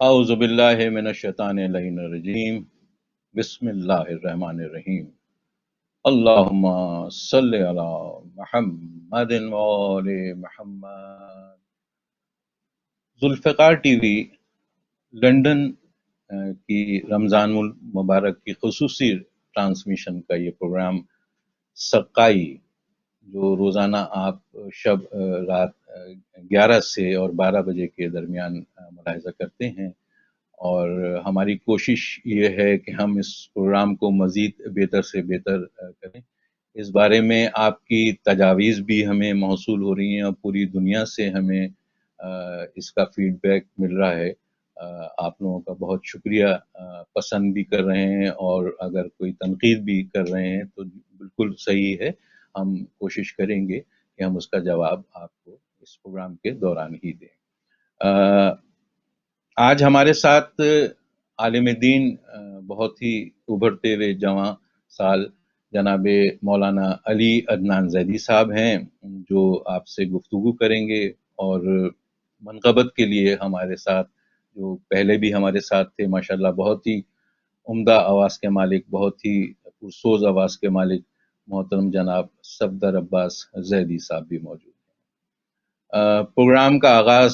اعوذ باللہ من الشیطان اللعین الرجیم بسم اللہ الرحمن الرحیم اللہم صلی علی محمد وآل محمد۔ ذوالفقار ٹی وی لندن کی رمضان المبارک کی خصوصی ٹرانسمیشن کا یہ پروگرام سقائی جو روزانہ آپ شب رات 11 سے اور 12 بجے کے درمیان ملاحظہ کرتے ہیں، اور ہماری کوشش یہ ہے کہ ہم اس پروگرام کو مزید بہتر سے بہتر کریں۔ اس بارے میں آپ کی تجاویز بھی ہمیں موصول ہو رہی ہیں اور پوری دنیا سے ہمیں اس کا فیڈ بیک مل رہا ہے۔ آپ لوگوں کا بہت شکریہ، پسند بھی کر رہے ہیں اور اگر کوئی تنقید بھی کر رہے ہیں تو بالکل صحیح ہے، ہم کوشش کریں گے کہ ہم اس کا جواب آپ کو اس پروگرام کے دوران ہی دیں۔ آج ہمارے ساتھ عالم دین بہت ہی ابھرتے ہوئے جواں سال جناب مولانا علی عدنان زیدی صاحب ہیں، جو آپ سے گفتگو کریں گے، اور منقبت کے لیے ہمارے ساتھ جو پہلے بھی ہمارے ساتھ تھے، ماشاءاللہ بہت ہی عمدہ آواز کے مالک، بہت ہی پرسوز آواز کے مالک محترم جناب صفدر عباس زیدی صاحب بھی موجود ہیں۔ پروگرام کا آغاز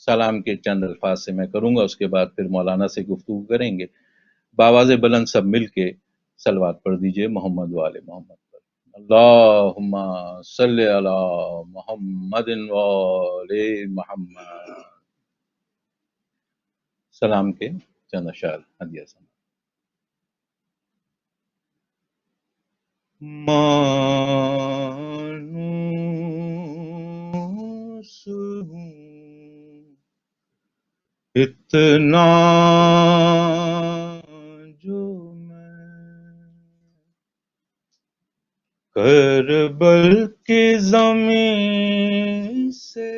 سلام کے چند الفاظ سے میں کروں گا، اس کے بعد پھر مولانا سے گفتگو کریں گے۔ بآواز بلند سب مل کے صلوات پڑھ دیجئے محمد وآل محمد پر۔ اللہم صلی علی محمد وآل محمد۔ سلام کے چند اشعار ہدیہ سنا۔ مانوس ہوں اتنا جو میں کربل کی زمین سے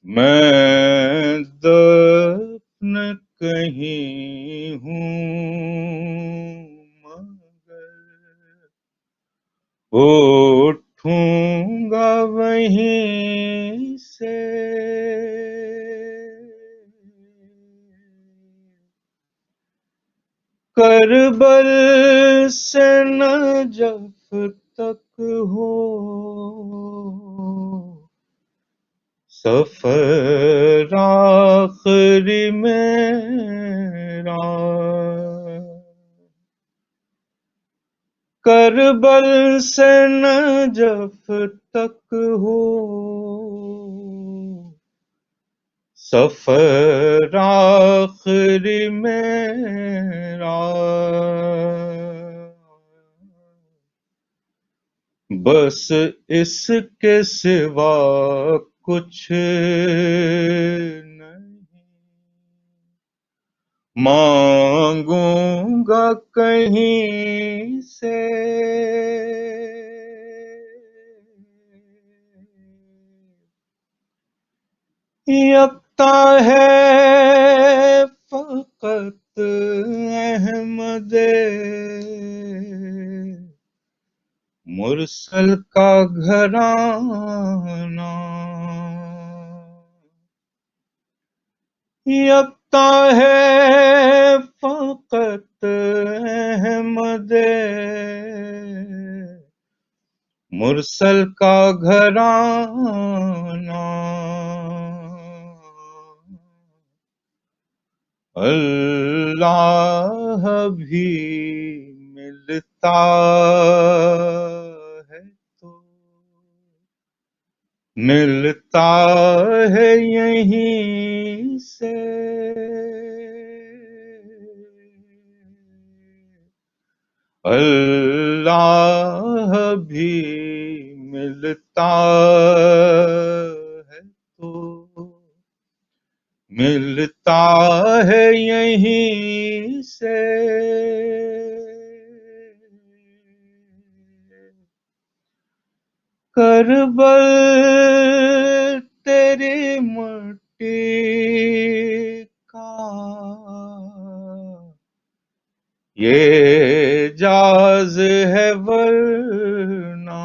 میں دفن کہیں ہوں، مگر اٹھوں گا وہیں سے۔ کربل سے نجف تک ہو سفر آخری میرا، کربل سے نجف تک ہو سفر آخری میرا، بس اس کے سوا کچھ نہیں مانگوں گا کہیں سے۔ یکتا ہے فقط احمد مرسل کا گھرانہ، یکتا ہے فقط احمد مرسل کا گھرانہ، اللہ بھی ملتا ہے تو ملتا ہے یہیں سے، اللہ بھی ملتا ہے تو ملتا ہے یہیں سے۔ کربل تیری مٹی کا یہ جاز ہے ورنہ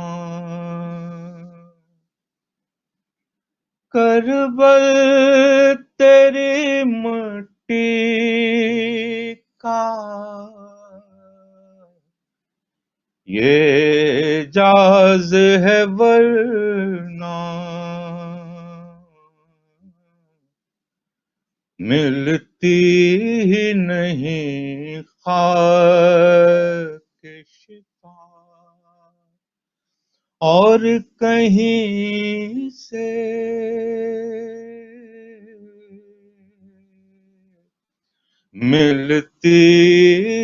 پل تیری مٹی کا یہ جاز ہے، ورنہ ملتی ہی نہیں خاک شفا، اور کہیں سے ملتی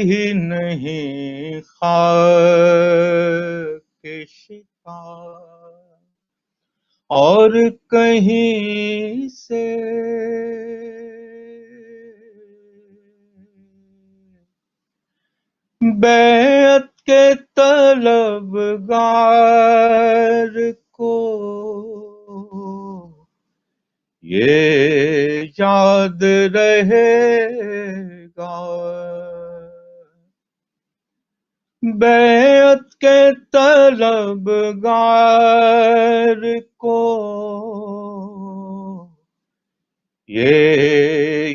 ہی نہیں خاک شفا، اور کہیں سے بیعت کے طلبگار کو یہ یاد رہے گا، بیعت کے طلبگار کو یہ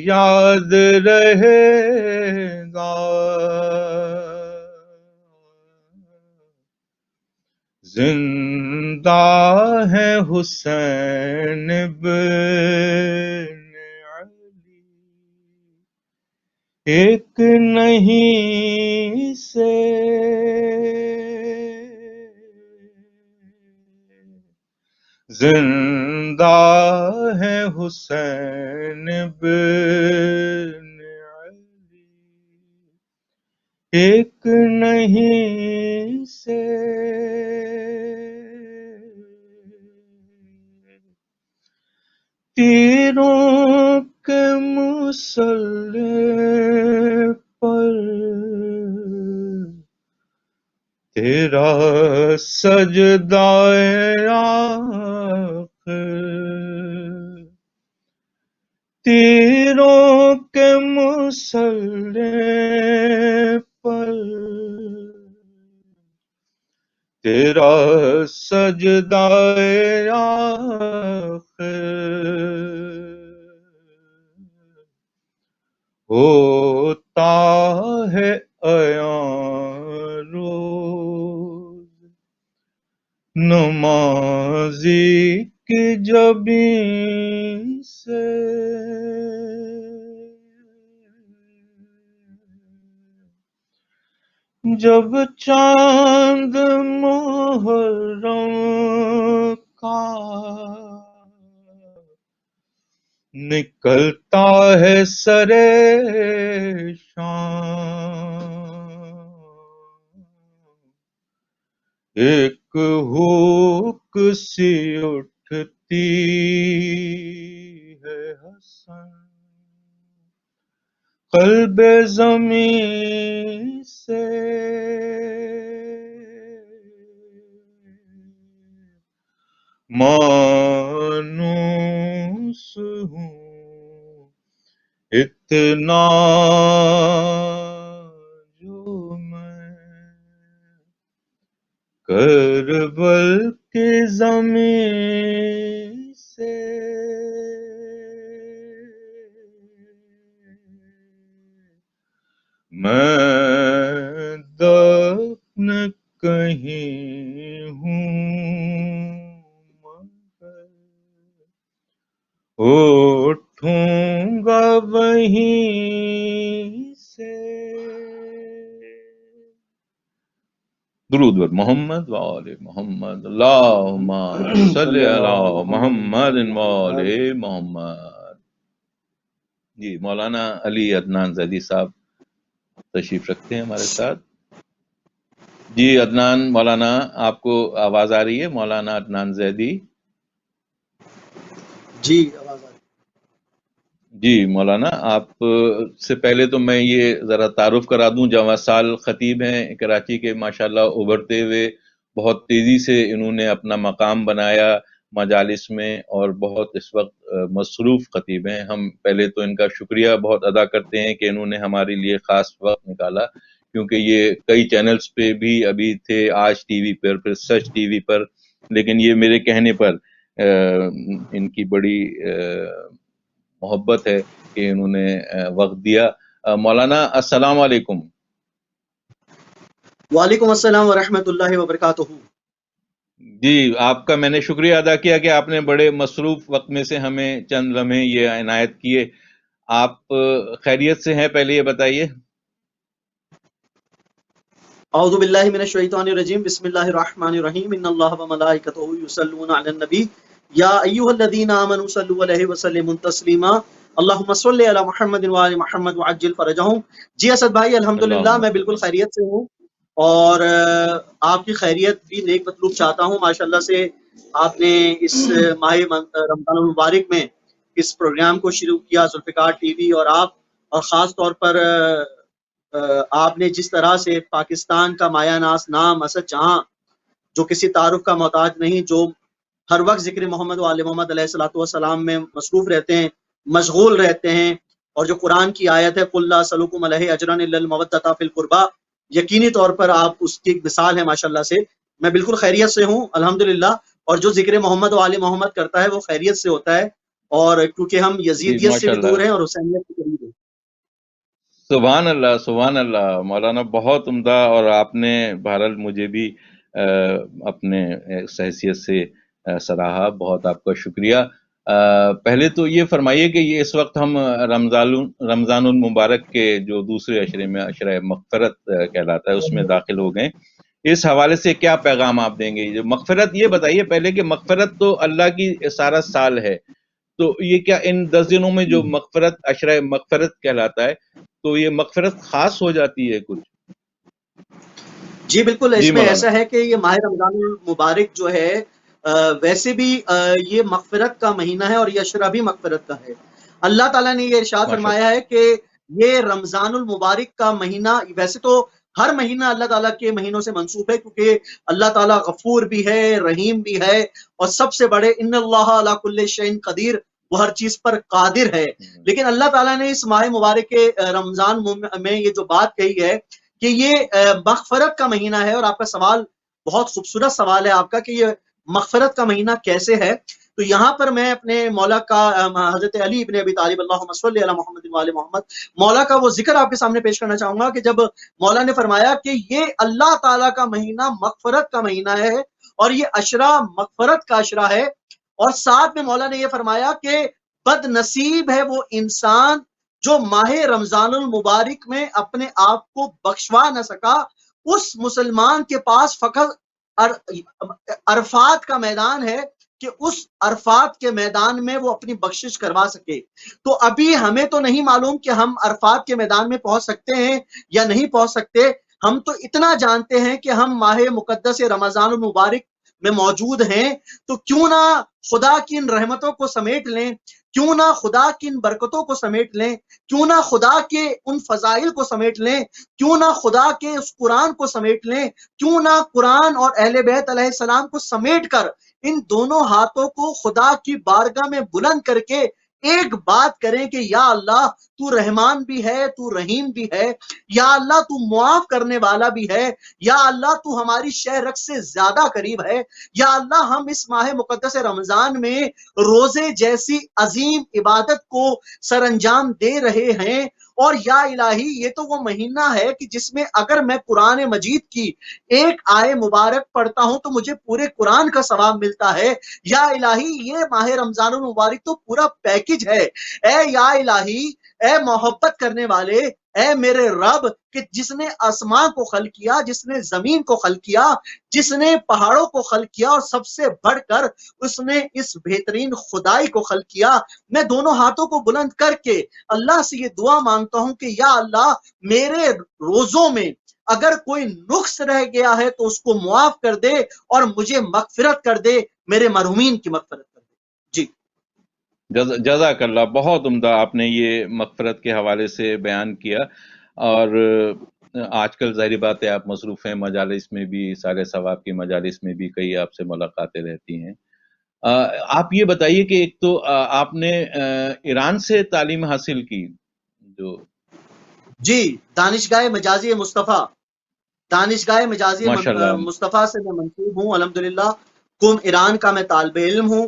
یاد رہے گا، زندہ ہے حسین بن علی، ایک نہیں سے زندہ ہے حسین بن علی، ایک نہیں سے تیروں کے مسلح پر تیرا سجدہ آخر، تیروں کے مسلح پر تیرا سجدہ آخر، ہوتا ہے عیاں روز نمازی کی جبیں سے، جب چاند محرم کا نکلتا ہے سرے شام، ایک ہوک سی اٹھتی ہے حسن قلب زمین سے، مانوس ہوں اتنا جو میں کربل کی زمین سے، میں دفن کہیں ہوں مگر اٹھوں گا وہیں سے۔ درود بر محمد و آل محمد، اللہم صلی علی محمد و آل محمد۔ جی مولانا علی عدنان زیدی صاحب تشریف رکھتے ہیں ہمارے ساتھ۔ جی عدنان مولانا، آپ کو آواز آ رہی ہے؟ مولانا عدنان زیدی۔ جی آواز آ رہی ہے۔ جی مولانا، آپ سے پہلے تو میں یہ ذرا تعارف کرا دوں، جواں سال خطیب ہیں کراچی کے، ماشاءاللہ ابھرتے ہوئے بہت تیزی سے انہوں نے اپنا مقام بنایا مجالس میں، اور بہت اس وقت مصروف خطیب ہیں۔ ہم پہلے تو ان کا شکریہ بہت ادا کرتے ہیں کہ انہوں نے ہمارے لیے خاص وقت نکالا، کیونکہ یہ کئی چینلز پہ بھی ابھی تھے، آج ٹی وی پر، پھر سچ ٹی وی پر، لیکن یہ میرے کہنے پر ان کی بڑی محبت ہے کہ انہوں نے وقت دیا. مولانا السلام علیکم. وعلیکم السلام ورحمۃ اللہ وبرکاتہ. جی آپ کا میں نے شکریہ ادا کیا کہ آپ نے بڑے مصروف وقت میں سے ہمیں چند لمحے یہ عنایت کیے. آپ خیریت سے ہیں؟ پہلے یہ بتائیے. اعوذ باللہ من الشیطان الرجیم، بسم اللہ الرحمن الرحیم. ان اللہ وملائکتہ یصلون علی النبی یا ایھا الذین آمنوا صلوا علیہ وسلموا تسلیما. اللہم صل علی محمد وعلی محمد وعجل فرجہم. جی اسد بھائی الحمدللہ میں بالکل خیریت سے ہوں اور آپ کی خیریت بھی نیک مطلوب چاہتا ہوں. ماشاءاللہ سے آپ نے اس ماہ رمضان المبارک میں اس پروگرام کو شروع کیا، ذوالفقار ٹی وی، اور آپ اور خاص طور پر آپ نے جس طرح سے پاکستان کا مایہ ناز نام اسد جہاں جو کسی تعارف کا محتاج نہیں، جو ہر وقت ذکر محمد و آل محمد علیہ الصلوۃ والسلام میں مصروف رہتے ہیں، مشغول رہتے ہیں، اور جو قرآن کی آیت ہے قل لا اسألکم علیہ اجرا الا المودۃ فی القربى، یقینی طور پر آپ اس کی ایک مثال ہے. ماشاءاللہ سے میں بالکل خیریت سے ہوں الحمدللہ، اور جو ذکر محمد و آل محمد کرتا ہے وہ خیریت سے ہوتا ہے، اور کیونکہ ہم یزیدیت سے بھی دور ہیں اور حسینیت سے قریب ہیں. سبحان اللہ سبحان اللہ مولانا، بہت عمدہ. اور آپ نے بہرحال مجھے بھی اپنے حیثیت سے سراہا، بہت آپ کا شکریہ. پہلے تو یہ فرمائیے کہ یہ اس وقت ہم رمضان المبارک کے جو دوسرے عشرے میں عشرہ مغفرت کہلاتا ہے اس میں داخل ہو گئے. اس حوالے سے کیا پیغام آپ دیں گے؟ جو مغفرت، یہ بتائیے پہلے کہ مغفرت تو اللہ کی سارا سال ہے، تو یہ کیا ان 10 دنوں میں جو مغفرت عشرہ مغفرت کہلاتا ہے تو یہ مغفرت خاص ہو جاتی ہے کچھ؟ جی بالکل، اس میں ایسا ہے کہ یہ ماہ رمضان المبارک جو ہے ویسے بھی یہ مغفرت کا مہینہ ہے اور یہ عشرہ بھی مغفرت کا ہے. اللہ تعالیٰ نے یہ ارشاد فرمایا ہے کہ یہ رمضان المبارک کا مہینہ، ویسے تو ہر مہینہ اللہ تعالیٰ کے مہینوں سے منسوب ہے کیونکہ اللہ تعالیٰ غفور بھی ہے، رحیم بھی ہے، اور سب سے بڑے ان اللہ علی کل شیء قدیر، وہ ہر چیز پر قادر ہے. لیکن اللہ تعالیٰ نے اس ماہ مبارک کے رمضان میں یہ جو بات کہی ہے کہ یہ مغفرت کا مہینہ ہے، اور آپ کا سوال بہت خوبصورت سوال ہے آپ کا کہ یہ مغفرت کا مہینہ کیسے ہے. تو یہاں پر میں اپنے مولا کا، حضرت علی ابن ابی طالب اللہم صلی علی محمد وعلی محمد، مولا کا وہ ذکر آپ کے سامنے پیش کرنا چاہوں گا کہ جب مولا نے فرمایا کہ یہ اللہ تعالیٰ کا مہینہ مغفرت کا مہینہ ہے اور یہ عشرہ مغفرت کا عشرہ ہے، اور ساتھ میں مولا نے یہ فرمایا کہ بد نصیب ہے وہ انسان جو ماہ رمضان المبارک میں اپنے آپ کو بخشوا نہ سکا. اس مسلمان کے پاس فقط عرفات کا میدان ہے کہ اس عرفات کے میدان میں وہ اپنی بخشش کروا سکے. تو ابھی ہمیں تو نہیں معلوم کہ ہم عرفات کے میدان میں پہنچ سکتے ہیں یا نہیں پہنچ سکتے. ہم تو اتنا جانتے ہیں کہ ہم ماہ مقدس رمضان المبارک میں موجود ہیں، تو کیوں نہ خدا کی ان رحمتوں کو سمیٹ لیں، کیوں نہ خدا کی ان برکتوں کو سمیٹ لیں، کیوں نہ خدا کے ان فضائل کو سمیٹ لیں، کیوں نہ خدا کے اس قرآن کو سمیٹ لیں، کیوں نہ قرآن اور اہل بیت علیہ السلام کو سمیٹ کر ان دونوں ہاتھوں کو خدا کی بارگاہ میں بلند کر کے ایک بات کریں کہ یا اللہ تو رحمان بھی ہے، تو رحیم بھی ہے، یا اللہ تو معاف کرنے والا بھی ہے، یا اللہ تو ہماری شہ رگ سے زیادہ قریب ہے، یا اللہ ہم اس ماہ مقدس رمضان میں روزے جیسی عظیم عبادت کو سر انجام دے رہے ہیں، اور یا الہی یہ تو وہ مہینہ ہے کہ جس میں اگر میں قرآن مجید کی ایک آیے مبارک پڑھتا ہوں تو مجھے پورے قرآن کا ثواب ملتا ہے. یا الہی یہ ماہ رمضان المبارک تو پورا پیکج ہے. اے یا الہی، اے محبت کرنے والے، اے میرے رب کہ جس نے آسمان کو خلق کیا، جس نے زمین کو خلق کیا، جس نے پہاڑوں کو خلق کیا، اور سب سے بڑھ کر اس نے اس بہترین خدائی کو خلق کیا، میں دونوں ہاتھوں کو بلند کر کے اللہ سے یہ دعا مانگتا ہوں کہ یا اللہ میرے روزوں میں اگر کوئی نقص رہ گیا ہے تو اس کو معاف کر دے اور مجھے مغفرت کر دے، میرے مرحومین کی مغفرت کر دے. جی جزاک اللہ، بہت عمدہ آپ نے یہ مغفرت کے حوالے سے بیان کیا. اور آج کل ظاہری بات ہے آپ مصروف ہیں، مجالس میں بھی، سارے ثواب کی مجالس میں بھی کئی آپ سے ملاقاتیں رہتی ہیں. آپ یہ بتائیے کہ ایک تو آپ نے ایران سے تعلیم حاصل کی، جو جی دانشگاہ مجازی مصطفیٰ، دانشگاہ مجازی ماشاءاللہ مصطفیٰ سے میں منسوب ہوں الحمدللہ. قم ایران کا میں طالب علم ہوں،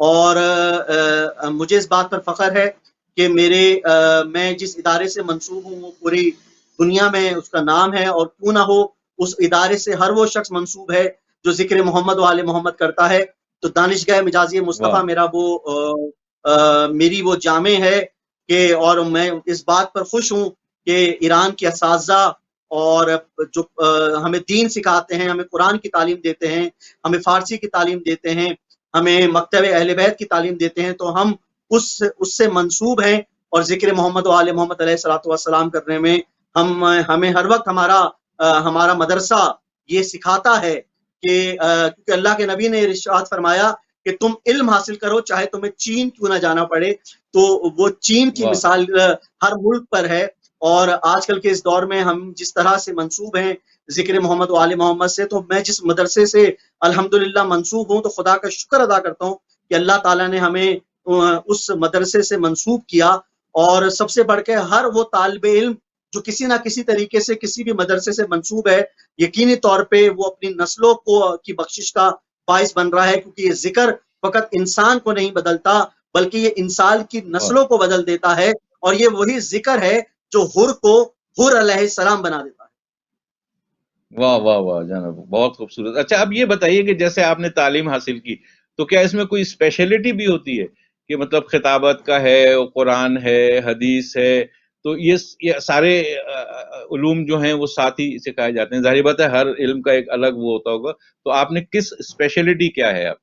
اور مجھے اس بات پر فخر ہے کہ میں جس ادارے سے منسوب ہوں وہ پوری دنیا میں اس کا نام ہے، اور کیوں نہ ہو اس ادارے سے ہر وہ شخص منسوب ہے جو ذکر محمد و آل محمد کرتا ہے. تو دانشگاہ مجازی مصطفیٰ میری وہ جامع ہے کہ، اور میں اس بات پر خوش ہوں کہ ایران کے اساتذہ اور جو ہمیں دین سکھاتے ہیں، ہمیں قرآن کی تعلیم دیتے ہیں، ہمیں فارسی کی تعلیم دیتے ہیں، ہمیں مکتب اہل بیت کی تعلیم دیتے ہیں، تو ہم اس سے منسوب ہیں. اور ذکر محمد و آل محمد علیہ الصلوۃ والسلام کرنے میں ہمیں ہر وقت ہمارا مدرسہ یہ سکھاتا ہے کہ کیونکہ اللہ کے نبی نے ارشاد فرمایا کہ تم علم حاصل کرو چاہے تمہیں چین کیوں نہ جانا پڑے. تو وہ چین کی مثال ہر ملک پر ہے. اور آج کل کے اس دور میں ہم جس طرح سے منسوب ہیں ذکر محمد و آل محمد سے، تو میں جس مدرسے سے الحمدللہ منسوب ہوں تو خدا کا شکر ادا کرتا ہوں کہ اللہ تعالیٰ نے ہمیں اس مدرسے سے منسوب کیا. اور سب سے بڑھ کے ہر وہ طالب علم جو کسی نہ کسی طریقے سے کسی بھی مدرسے سے منسوب ہے، یقینی طور پہ وہ اپنی نسلوں کی بخشش کا باعث بن رہا ہے، کیونکہ یہ ذکر فقط انسان کو نہیں بدلتا بلکہ یہ انسان کی نسلوں کو بدل دیتا ہے. اور یہ وہی ذکر ہے جو حر کو حر علیہ السلام بنا دیتا ہے. واہ واہ واہ جناب، بہت خوبصورت. اچھا اب یہ بتائیے کہ جیسے آپ نے تعلیم حاصل کی تو کیا اس میں کوئی اسپیشلٹی بھی ہوتی ہے کہ مطلب خطابت کا ہے، قرآن ہے، حدیث ہے، تو یہ سارے علوم جو ہیں وہ ساتھ ہی سکھائے جاتے ہیں؟ ظاہر بات ہے ہر علم کا ایک الگ وہ ہوتا ہوگا، تو آپ نے کس اسپیشلٹی کیا ہے آپ؟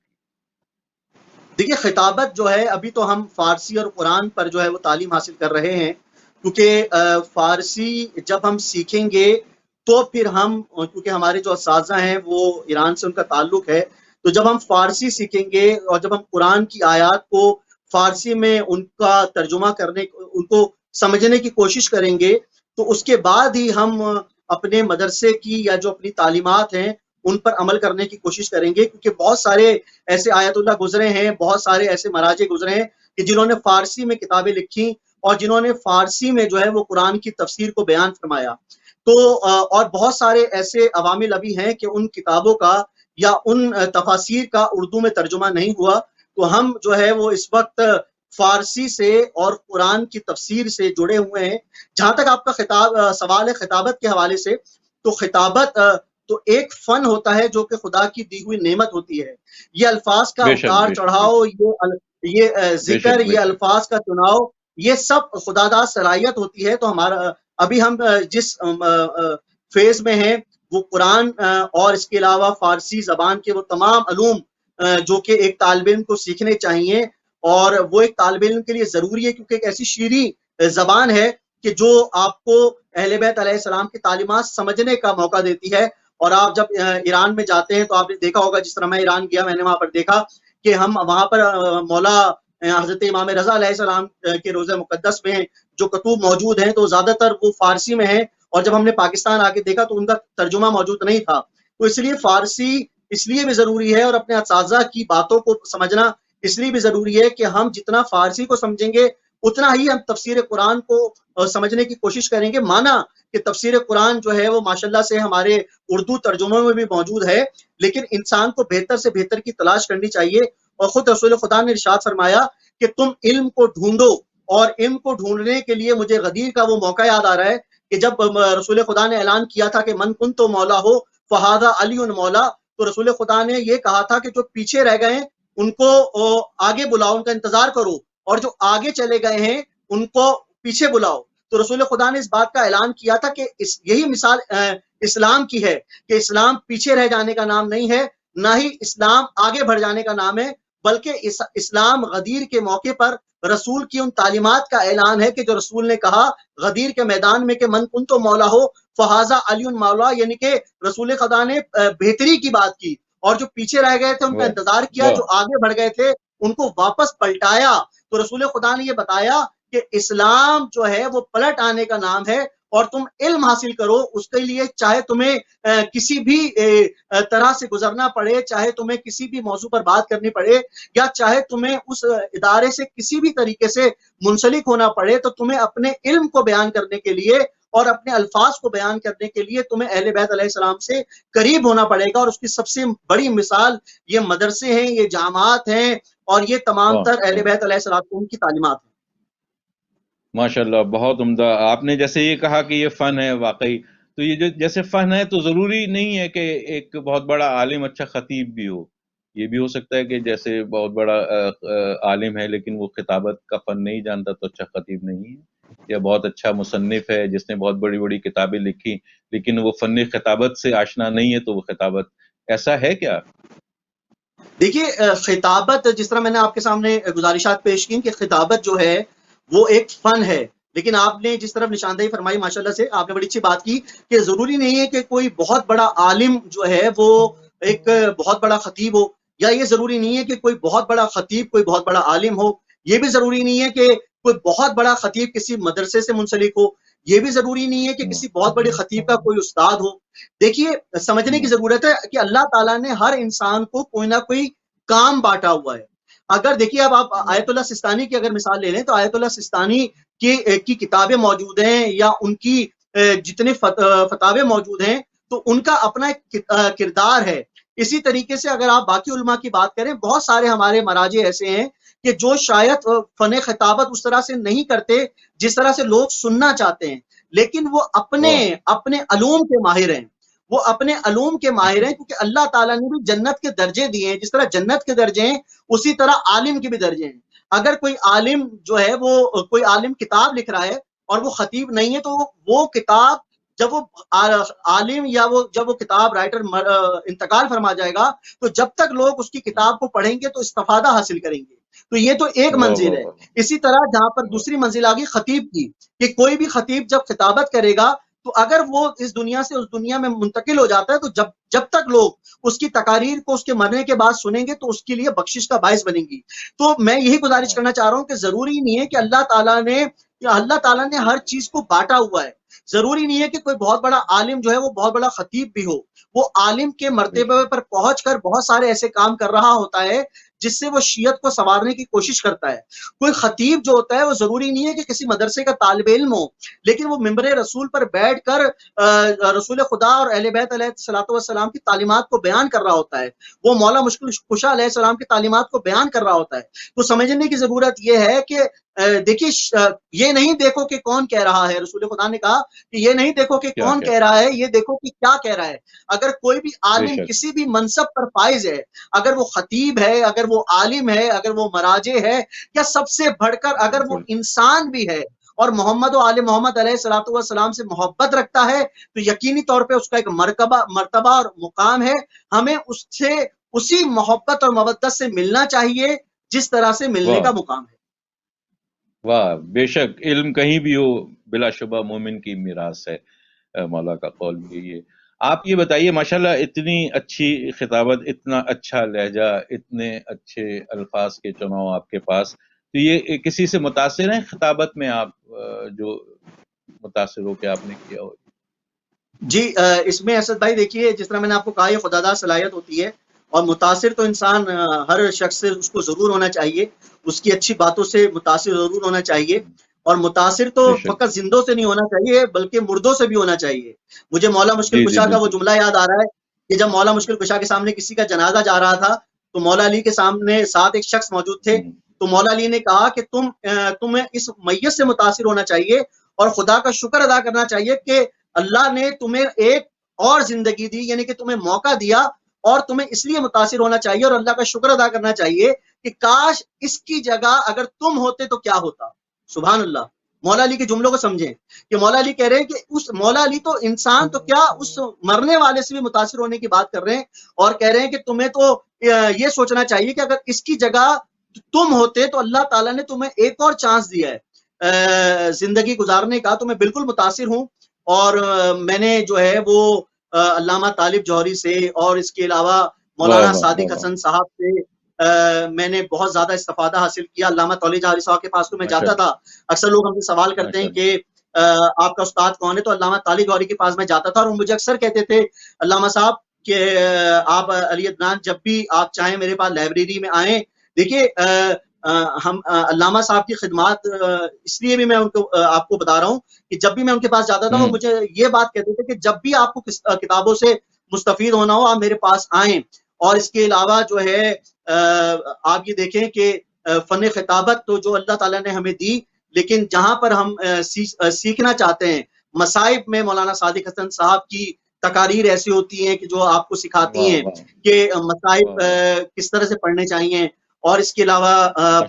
دیکھیے خطابت جو ہے، ابھی تو ہم فارسی اور قرآن پر جو ہے وہ تعلیم حاصل کر رہے ہیں، کیونکہ فارسی جب ہم سیکھیں گے تو پھر کیونکہ ہمارے جو اساتذہ ہیں وہ ایران سے ان کا تعلق ہے، تو جب ہم فارسی سیکھیں گے اور جب ہم قرآن کی آیات کو فارسی میں ان کا ترجمہ کرنے، ان کو سمجھنے کی کوشش کریں گے، تو اس کے بعد ہی ہم اپنے مدرسے کی یا جو اپنی تعلیمات ہیں ان پر عمل کرنے کی کوشش کریں گے. کیونکہ بہت سارے ایسے آیت اللہ گزرے ہیں، بہت سارے ایسے مراجع گزرے ہیں کہ جنہوں نے فارسی میں کتابیں لکھی اور جنہوں نے فارسی میں جو ہے وہ قرآن کی تفسیر کو بیان فرمایا. تو اور بہت سارے ایسے عوامل ابھی ہیں کہ ان کتابوں کا یا ان تفاسیر کا اردو میں ترجمہ نہیں ہوا. تو ہم جو ہے وہ اس وقت فارسی سے اور قرآن کی تفسیر سے جڑے ہوئے ہیں. جہاں تک آپ کا سوال ہے خطابت کے حوالے سے، تو خطابت تو ایک فن ہوتا ہے جو کہ خدا کی دی ہوئی نعمت ہوتی ہے. یہ الفاظ کا اتار چڑھاؤ، یہ ذکر، یہ الفاظ کا چناؤ، یہ سب خداداد صلاحیت ہوتی ہے. تو ابھی ہم جس فیز میں ہیں وہ قرآن اور اس کے علاوہ فارسی زبان کے وہ تمام علوم جو کہ ایک طالب علم کو سیکھنے چاہیے، اور وہ ایک طالب علم کے لیے ضروری ہے، کیونکہ ایک ایسی شیریں زبان ہے کہ جو آپ کو اہل بیت علیہ السلام کی تعلیمات سمجھنے کا موقع دیتی ہے. اور آپ جب ایران میں جاتے ہیں تو آپ نے دیکھا ہوگا، جس طرح میں ایران گیا میں نے وہاں پر دیکھا کہ ہم وہاں پر مولا حضرت امام رضا علیہ السلام کے روضہ مقدس میں جو کتب موجود ہیں تو زیادہ تر وہ فارسی میں ہیں، اور جب ہم نے پاکستان آ کے دیکھا تو ان کا ترجمہ موجود نہیں تھا. تو اس لیے فارسی اس لیے بھی ضروری ہے، اور اپنے اساتذہ کی باتوں کو سمجھنا اس لیے بھی ضروری ہے کہ ہم جتنا فارسی کو سمجھیں گے اتنا ہی ہم تفسیر قرآن کو سمجھنے کی کوشش کریں گے. مانا کہ تفسیر قرآن جو ہے وہ ماشاءاللہ سے ہمارے اردو ترجموں میں بھی موجود ہے، لیکن انسان کو بہتر سے بہتر کی تلاش کرنی چاہیے. اور خود رسول خدا نے ارشاد فرمایا کہ تم علم کو ڈھونڈو، اور علم کو ڈھونڈنے کے لیے مجھے غدیر کا وہ موقع یاد آ رہا ہے کہ جب رسول خدا نے اعلان کیا تھا کہ من کنت مولا ہو فہذا علی مولا، تو رسول خدا نے یہ کہا تھا کہ جو پیچھے رہ گئے ہیں ان کو آگے بلاؤ، ان کا انتظار کرو، اور جو آگے چلے گئے ہیں ان کو پیچھے بلاؤ. تو رسول خدا نے اس بات کا اعلان کیا تھا کہ یہی مثال اسلام کی ہے کہ اسلام پیچھے رہ جانے کا نام نہیں ہے، نہ ہی اسلام آگے بڑھ جانے کا نام ہے، بلکہ اسلام غدیر کے موقع پر رسول کی ان تعلیمات کا اعلان ہے کہ جو رسول نے کہا غدیر کے میدان میں کہ من کنت مولا ہو فہذا علی مولا، یعنی کہ رسول خدا نے بہتری کی بات کی، اور جو پیچھے رہ گئے تھے ان کا انتظار کیا، جو آگے بڑھ گئے تھے ان کو واپس پلٹایا. تو رسول خدا نے یہ بتایا کہ اسلام جو ہے وہ پلٹ آنے کا نام ہے، اور تم علم حاصل کرو. اس کے لیے چاہے تمہیں کسی بھی طرح سے گزرنا پڑے، چاہے تمہیں کسی بھی موضوع پر بات کرنی پڑے، یا چاہے تمہیں اس ادارے سے کسی بھی طریقے سے منسلک ہونا پڑے، تو تمہیں اپنے علم کو بیان کرنے کے لیے اور اپنے الفاظ کو بیان کرنے کے لیے تمہیں اہل بیت علیہ السلام سے قریب ہونا پڑے گا، اور اس کی سب سے بڑی مثال یہ مدرسے ہیں، یہ جامعات ہیں، اور یہ تمام تر اہل بیت علیہ السلام کی تعلیمات ہیں۔ ماشاء اللہ، بہت عمدہ۔ آپ نے جیسے یہ کہا کہ یہ فن ہے، واقعی تو یہ جو جیسے فن ہے تو ضروری نہیں ہے کہ ایک بہت بڑا عالم اچھا خطیب بھی ہو، یہ بھی ہو سکتا ہے کہ جیسے بہت بڑا عالم ہے لیکن وہ خطابت کا فن نہیں جانتا تو اچھا خطیب نہیں ہے، یا بہت اچھا مصنف ہے جس نے بہت بڑی بڑی کتابیں لکھی لیکن وہ فن خطابت سے آشنا نہیں ہے تو وہ خطابت، ایسا ہے کیا؟ دیکھیے خطابت، جس طرح میں نے آپ کے سامنے گزارشات پیش کی کہ خطابت جو ہے وہ ایک فن ہے، لیکن آپ نے جس طرف نشاندہی فرمائی ماشاءاللہ سے، آپ نے بڑی اچھی بات کی کہ ضروری نہیں ہے کہ کوئی بہت بڑا عالم جو ہے وہ ایک بہت بڑا خطیب ہو، یا یہ ضروری نہیں ہے کہ کوئی بہت بڑا خطیب کوئی بہت بڑا عالم ہو، یہ بھی ضروری نہیں ہے کہ کوئی بہت بڑا خطیب کسی مدرسے سے منسلک ہو، یہ بھی ضروری نہیں ہے کہ کسی بہت بڑے خطیب کا کوئی استاد ہو۔ دیکھیے سمجھنے کی ضرورت ہے کہ اللہ تعالیٰ نے ہر انسان کو کوئی نہ کوئی کام بانٹا ہوا ہے۔ اگر دیکھیے اب آپ آیت اللہ سستانی کی اگر مثال لے لیں تو آیت اللہ سستانی کی کتابیں موجود ہیں، یا ان کی جتنے فتاوے موجود ہیں تو ان کا اپنا ایک کردار ہے۔ اسی طریقے سے اگر آپ باقی علماء کی بات کریں، بہت سارے ہمارے مراجع ایسے ہیں کہ جو شاید فن خطابت اس طرح سے نہیں کرتے جس طرح سے لوگ سننا چاہتے ہیں، لیکن وہ اپنے علوم کے ماہر ہیں، وہ اپنے علوم کے ماہر ہیں، کیونکہ اللہ تعالیٰ نے بھی جنت کے درجے دیے ہیں، جس طرح جنت کے درجے ہیں اسی طرح عالم کے بھی درجے ہیں۔ اگر کوئی عالم جو ہے وہ کوئی عالم کتاب لکھ رہا ہے اور وہ خطیب نہیں ہے، تو وہ کتاب جب وہ عالم یا جب وہ کتاب رائٹر انتقال فرما جائے گا تو جب تک لوگ اس کی کتاب کو پڑھیں گے تو استفادہ حاصل کریں گے۔ تو یہ تو ایک منزل ہے۔ اسی طرح جہاں پر دوسری منزل آ گئی خطیب کی، کہ کوئی بھی خطیب جب خطابت کرے گا تو اگر وہ اس دنیا سے اس دنیا میں منتقل ہو جاتا ہے تو جب تک لوگ اس کی تقاریر کو اس کے مرنے کے بعد سنیں گے تو اس کے لیے بخشش کا باعث بنیں گی۔ تو میں یہی گزارش کرنا چاہ رہا ہوں کہ ضروری نہیں ہے کہ اللہ تعالیٰ نے ہر چیز کو بانٹا ہوا ہے۔ ضروری نہیں ہے کہ کوئی بہت بڑا عالم جو ہے وہ بہت بڑا خطیب بھی ہو، وہ عالم کے مرتبے پر پہنچ کر بہت سارے ایسے کام کر رہا ہوتا ہے جس سے وہ شیعت کو سنوارنے کی کوشش کرتا ہے۔ کوئی خطیب جو ہوتا ہے وہ ضروری نہیں ہے کہ کسی مدرسے کا طالب علم ہو، لیکن وہ ممبر رسول پر بیٹھ کر رسول خدا اور اہل بیت علیہ السلام کی تعلیمات کو بیان کر رہا ہوتا ہے، وہ مولا مشکل کشا علیہ السلام کی تعلیمات کو بیان کر رہا ہوتا ہے۔ تو سمجھنے کی ضرورت یہ ہے کہ دیکھیے یہ نہیں دیکھو کہ کون کہہ رہا ہے، رسول خدا نے کہا کہ یہ نہیں دیکھو کہ کون کہہ رہا ہے، یہ دیکھو کہ کیا کہہ رہا ہے۔ اگر کوئی بھی عالم کسی بھی منصب پر فائز ہے، اگر وہ خطیب ہے، اگر وہ عالم ہے، اگر وہ مراجع ہے، یا سب سے بڑھ کر اگر وہ انسان بھی ہے اور محمد و آل محمد علیہ الصلوۃ والسلام سے محبت رکھتا ہے تو یقینی طور پہ اس کا ایک مرتبہ اور مقام ہے۔ ہمیں اس سے اسی محبت اور مودت سے ملنا چاہیے جس طرح سے ملنے کا مقام ہے۔ واہ، بے شک علم کہیں بھی ہو بلا شبہ مومن کی میراث ہے، مولا کا قول بھی یہ۔ آپ یہ بتائیے ماشاءاللہ اتنی اچھی خطابت، اتنا اچھا لہجہ، اتنے اچھے الفاظ کے چناؤ آپ کے پاس، تو یہ کسی سے متاثر ہیں خطابت میں آپ، جو متاثر ہو کہ آپ نے کیا ہو؟ جی اس میں اسد بھائی دیکھیے جس طرح میں نے آپ کو کہا یہ خداداد صلاحیت ہوتی ہے، اور متاثر تو انسان ہر شخص سے اس کو ضرور ہونا چاہیے، اس کی اچھی باتوں سے متاثر ضرور ہونا چاہیے، اور متاثر تو فقط زندوں سے نہیں ہونا چاہیے بلکہ مردوں سے بھی ہونا چاہیے۔ مجھے مولا مشکل کشا کا وہ جملہ یاد آ رہا ہے کہ جب مولا مشکل کشا کے سامنے کسی کا جنازہ جا رہا تھا تو مولا علی کے سامنے ساتھ ایک شخص موجود تھے، تو مولا علی نے کہا کہ تمہیں اس میت سے متاثر ہونا چاہیے اور خدا کا شکر ادا کرنا چاہیے کہ اللہ نے تمہیں ایک اور زندگی دی، یعنی کہ تمہیں موقع دیا، اور تمہیں اس لیے متاثر ہونا چاہیے اور اللہ کا شکر ادا کرنا چاہیے کہ کاش اس کی جگہ اگر تم ہوتے تو کیا ہوتا۔ سبحان اللہ۔ مولا علی کے جملوں کو سمجھیں کہ مولا علی کہہ رہے ہیں کہ اس مولا علی تو انسان تو کیا اس مرنے والے سے بھی متاثر ہونے کی بات کر رہے ہیں، اور کہہ رہے ہیں کہ تمہیں تو یہ سوچنا چاہیے کہ اگر اس کی جگہ تم ہوتے تو اللہ تعالیٰ نے تمہیں ایک اور چانس دیا ہے زندگی گزارنے کا۔ تو میں بالکل متاثر ہوں، اور میں نے جو ہے وہ علامہ طالب جوہری سے اور اس کے علاوہ مولانا صادق حسن صاحب سے میں نے بہت زیادہ استفادہ حاصل کیا۔ علامہ طالب جوہری صاحب کے پاس تو میں جاتا تھا، اکثر لوگ ہم سے سوال کرتے ہیں کہ آپ کا استاد کون ہے، تو علامہ طالب جوہری کے پاس میں جاتا تھا اور وہ مجھے اکثر کہتے تھے علامہ صاحب کہ آپ علی عدنان جب بھی آپ چاہیں میرے پاس لائبریری میں آئیں۔ دیکھیے ہم علامہ صاحب کی خدمات اس لیے بھی میں ان کو آپ کو بتا رہا ہوں کہ جب بھی میں ان کے پاس جاتا تھا وہ مجھے یہ بات کہتے تھے کہ جب بھی آپ کو کتابوں سے مستفید ہونا ہو آپ میرے پاس آئیں. اور اس کے علاوہ جو ہے آپ یہ دیکھیں کہ فن خطابت تو جو اللہ تعالیٰ نے ہمیں دی، لیکن جہاں پر ہم سیکھنا چاہتے ہیں، مصائب میں مولانا صادق حسن صاحب کی تقاریر ایسی ہوتی ہیں کہ جو آپ کو سکھاتی ہیں کہ مصائب کس طرح سے پڑھنے چاہیے. اور اس کے علاوہ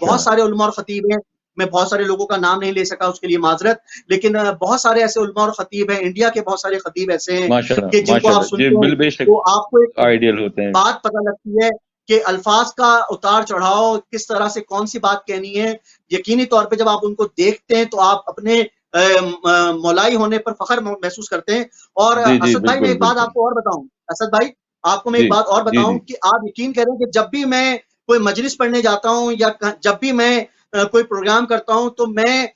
بہت سارے علماء اور خطیب ہیں، میں بہت سارے لوگوں کا نام نہیں لے سکا، اس کے لیے معذرت، لیکن بہت سارے ایسے علماء اور خطیب ہیں، انڈیا کے بہت سارے خطیب ایسے ہیں کہ جن کو آپ سنتے ہیں تو آپ کو ایک بات پتہ لگتی ہے کہ الفاظ کا اتار چڑھاؤ کس طرح سے کون سی بات کہنی ہے. یقینی طور پہ جب آپ ان کو دیکھتے ہیں تو آپ اپنے مولائی ہونے پر فخر محسوس کرتے ہیں. اور اسد بھائی میں ایک بات آپ کو اور بتاؤں، اسد بھائی آپ کو میں ایک بات اور بتاؤں کہ آپ یقین کریں کہ جب بھی میں کوئی مجلس پڑھنے جاتا ہوں یا جب بھی میں کوئی پروگرام کرتا ہوں تو میں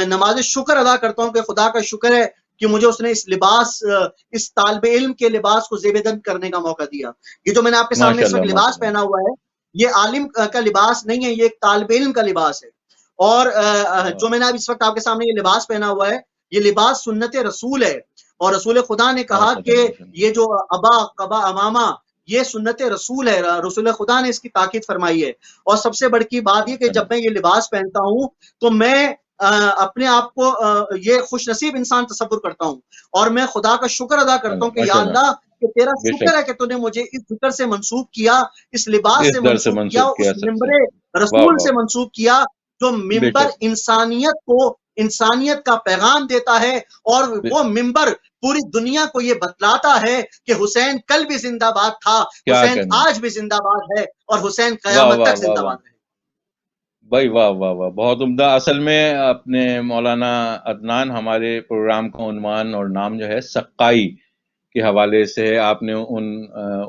نماز شکر ادا کرتا ہوں کہ خدا کا شکر ہے کہ مجھے اس نے اس لباس، اس طالب علم کے لباس کو زیبدند کرنے کا موقع دیا. یہ جو میں نے آپ کے سامنے اس وقت لباس پہنا ہوا ہے یہ عالم کا لباس نہیں ہے، یہ ایک طالب علم کا لباس ہے. اور جو میں نے اب اس وقت آپ کے سامنے یہ لباس پہنا ہوا ہے یہ لباس سنت رسول ہے. اور رسول خدا نے کہا کہ یہ جو ابا قبا امامہ یہ سنت رسول ہے، رسول خدا نے اس کی تاکید فرمائی ہے. اور سب سے بڑی بات یہ کہ جب میں یہ لباس پہنتا ہوں تو میں اپنے آپ کو یہ خوش نصیب انسان تصور کرتا ہوں اور میں خدا کا شکر ادا کرتا ہوں کہ یا اللہ کہ تیرا شکر ہے کہ تو نے مجھے اس ذکر سے منسوب کیا، اس لباس سے منسوب کیا، اس ممبر رسول سے منسوب کیا جو ممبر انسانیت کا پیغام دیتا ہے. اور وہ ممبر پوری دنیا کو یہ بتلاتا ہے کہ حسین کل بھی زندہ باد تھا، حسین آج بھی زندہ باد ہے اور حسین قیامت تک زندہ باد ہے. بھائی واہ واہ واہ، بہت عمدہ. اصل میں اپنے مولانا عدنان ہمارے پروگرام کا عنوان اور نام جو ہے سقائی کے حوالے سے آپ نے ان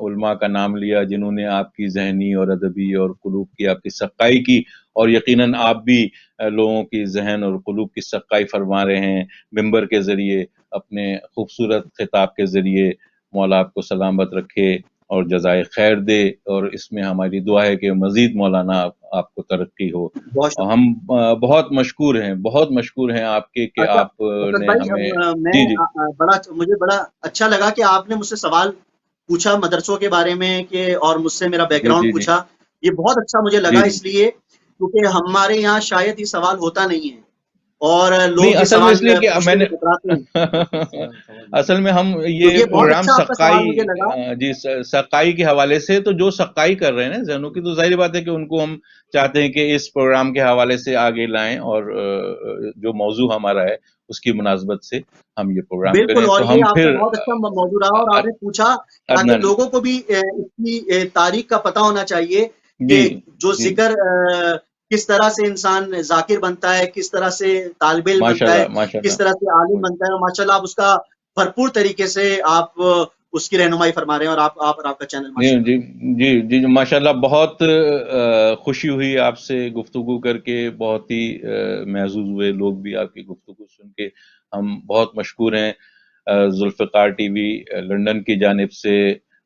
علماء کا نام لیا جنہوں نے آپ کی ذہنی اور ادبی اور قلوب کی آپ کی سقائی کی، اور یقیناً آپ بھی لوگوں کی ذہن اور قلوب کی سقائی فرما رہے ہیں ممبر کے ذریعے، اپنے خوبصورت خطاب کے ذریعے. مولا آپ کو سلامت رکھے اور جزائے خیر دے، اور اس میں ہماری دعا ہے کہ مزید مولانا آپ کو ترقی ہو. ہم بہت مشکور ہیں آپ کے کہ آپ نے ہمیں مجھے بڑا اچھا لگا کہ آپ نے مجھ سے سوال پوچھا مدرسوں کے بارے میں کہ اور مجھ سے میرا بیک گراؤنڈ پوچھا. یہ بہت اچھا مجھے لگا اس لیے کیونکہ ہمارے یہاں شاید یہ سوال ہوتا نہیں ہے اور لوگ یہ اصل میں اس لیے کہ میں نے اصل میں ہم یہ پروگرام سقائی کے حوالے سے، تو جو سقائی کر رہے ہیں نا ذہنوں کی، تو ظاہر بات ہے کہ ان کو ہم چاہتے ہیں کہ اس پروگرام کے حوالے سے آگے لائیں اور جو موضوع ہمارا ہے اس کی مناسبت سے ہم یہ پروگرام کریں. بالکل. اور تو یہ ہم آپ کا پھر بہت اچھا موضوع رہا اور آپ نے پوچھا تاکہ لوگوں کو بھی اس کی تاریخ کا پتہ ہونا چاہیے کہ جو ذکر کس طرح سے انسان ذاکر بنتا ہے، کس طرح سے طالب علم بنتا ہے، کس طرح سے عالم بنتا ہے. ماشاءاللہ آپ اس کا بھرپور طریقے سے آپ اس کی رہنمائی فرما رہے ہیں اور آپ کا چینل جی ماشاءاللہ. بہت خوشی ہوئی آپ سے گفتگو کر کے، بہت ہی محظوظ ہوئے لوگ بھی آپ کی گفتگو سن کے. ہم بہت مشکور ہیں ذوالفقار ٹی وی لنڈن کی جانب سے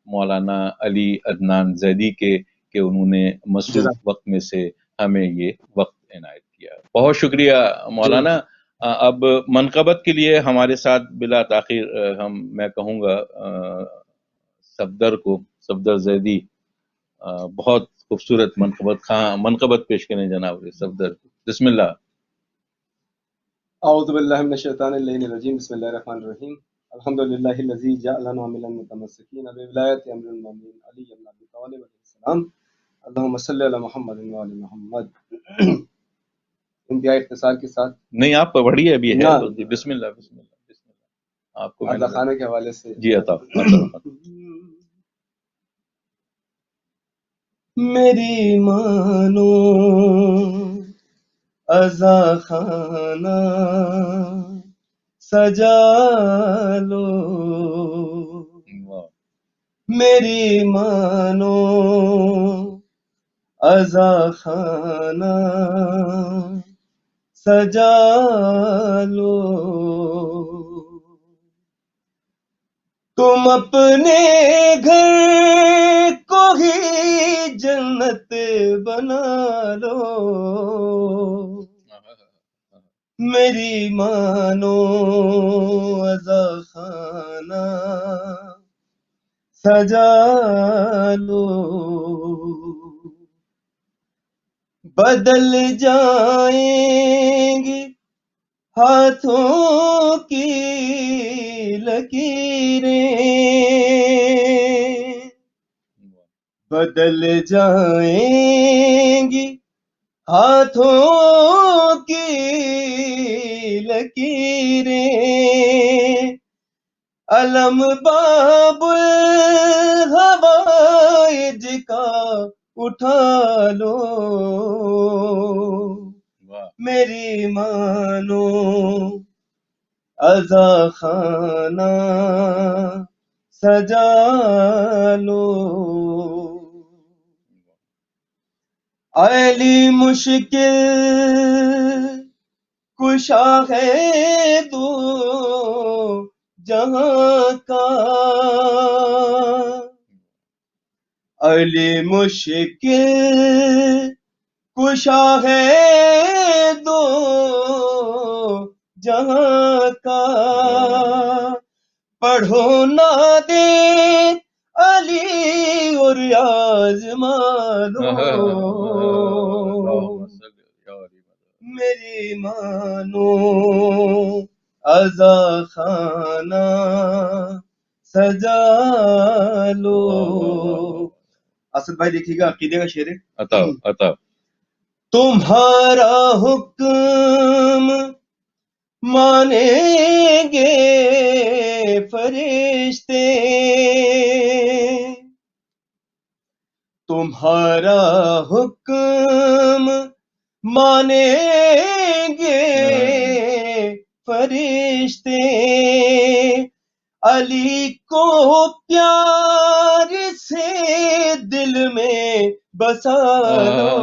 مولانا علی عدنان زیدی کے کہ انہوں نے مصروف وقت میں سے ہمیں یہ وقت عنایت کیا. بہت شکریہ مولانا. اب منقبت کے لیے ہمارے ساتھ بلا تاخیر میں کہوں گا صفدر زیدی بہت خوبصورت منقبت پیش کریں جناب. صفدر بسم اللہ. اعوذ باللہ من الشیطان اللعین الرجیم. بسم اللہ الرحمن الرحیم. الحمدللہ الذی جعلنا من المتمسکین بولایت امر المؤمنین علی بن ابی طالب علیہ السلام. اللہم صلی علی محمد و علی محمد. انتہائی اختصار کے ساتھ نہیں آپ پڑھیے ابھی ہے. بسم اللہ بسم اللہ بسم اللہ. آپ کو عطا خانہ کے حوالے سے جی عطا. میری مانو عزا خانہ سجا لو، میری مانو عزا خانہ سجا لو، تم اپنے گھر کو ہی جنت بنا لو، میری مانو عزا خانہ سجا لو، بدل جائیں گی ہاتھوں کی لکیریں، بدل جائیں گی ہاتھوں کی لکیریں، علم باب الحوائج کا اٹھا لو، میری مانو عزا خانہ سجا لو، علی مشکل کشا ہے تو جہاں کا، علی مشکل کشا ہے دو جہاں کا، پڑھو نہ دے علی اور آزما لو، میری مانو عزا خانہ سجا لو۔ اسد بھائی دیکھیے گا عقیدے کا شعر ہے، عطا تمہارا حکم مانیں گے فرشتے، تمہارا حکم مانیں گے فرشتے، علی کو پیار سے دل میں بسا لو،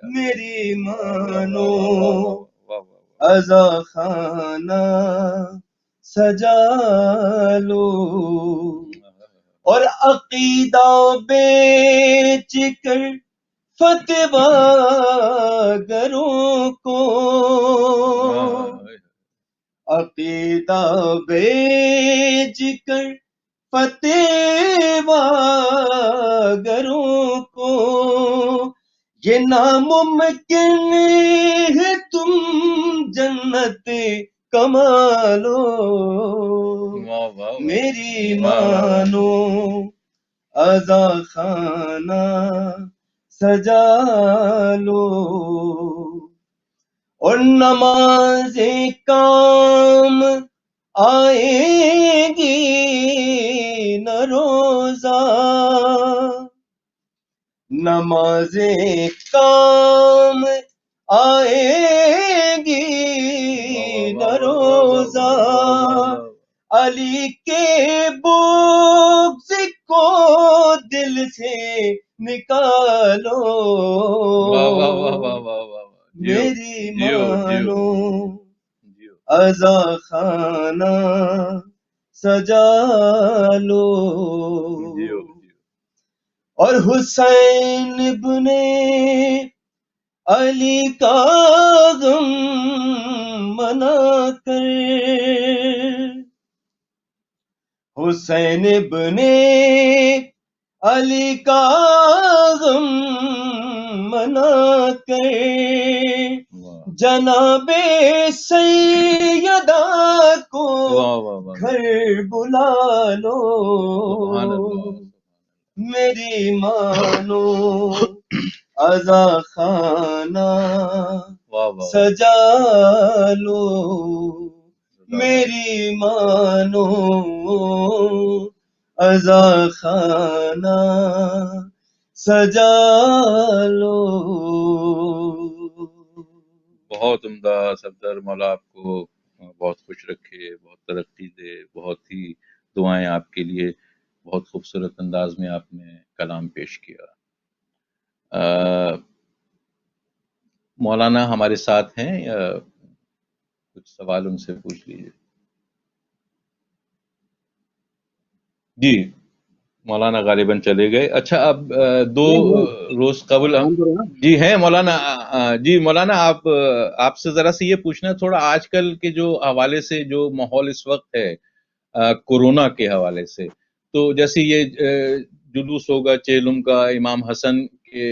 میری مانو عزا خانہ سجا لو، اور عقیدہ بیچ کر فتویٰ گروں کو، عقیدہ بیچ کر فتویٰ گروں کو، یہ ناممکن ہے تم جنت کما لو، میری مانو عزا خانہ سجا لو، اور نمازیں کام آئیں گی نہ روزہ، نمازیں کام آئیں گی نہ روزہ، علی کے بغض کو دل سے نکالو، میری مانو عزا خانہ سجا لو، اور حسین ابن علی کا غم منا کر، حسین ابن علی کا غم منا کر، جناب سیدہ کو گھر بلا لو، میری مانو عزا خانہ سجا لو، میری مانو عزا خانہ سجا لو۔ بہت عمدہ صفدر، مولا آپ کو بہت خوش رکھے، بہت ترقی دے، بہت ہی دعائیں آپ کے لیے، بہت خوبصورت انداز میں آپ نے کلام پیش کیا۔ مولانا ہمارے ساتھ ہیں، یا کچھ سوال ان سے پوچھ لیجیے۔ جی مولانا غالباً چلے گئے. اچھا اب دو روز قبل جی ہیں مولانا. جی مولانا آپ سے ذرا سے یہ پوچھنا ہے تھوڑا آج کل کے جو حوالے سے جو ماحول اس وقت ہے کورونا کے حوالے سے، تو جیسے یہ جلوس ہوگا چیلم کا امام حسن کے